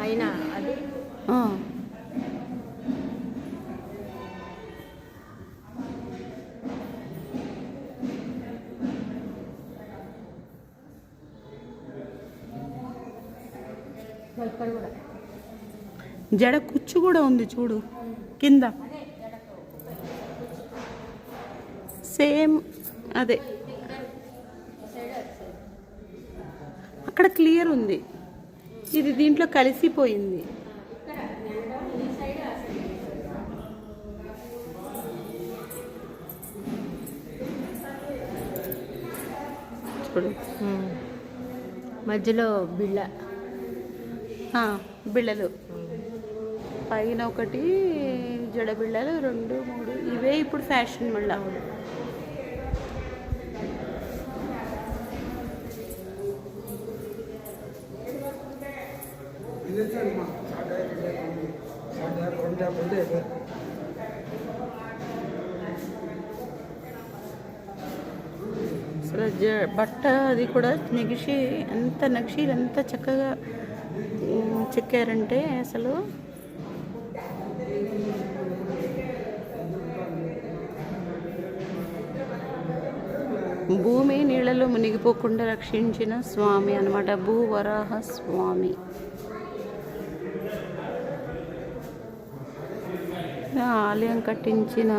పైన అది జడ కుచ్చు కూడా ఉంది చూడు కింద సేమ్ అదే అక్కడ క్లియర్ ఉంది, ఇది దీంట్లో కలిసిపోయింది. చూడు మధ్యలో బిళ్ళలు పైన ఒకటి జడ బిళ్ళలు 2, 3 ఇవే ఇప్పుడు ఫ్యాషన్ మళ్ళీ. అసలు బట్ట అది కూడా నెగిషి ఎంత నక్షీలు ఎంత చక్కగా చెక్కారంటే అసలు భూమి నీళ్ళలో మునిగిపోకుండా రక్షించిన స్వామి అన్నమాట, భూవరాహ స్వామి. ఆలయం కట్టించిన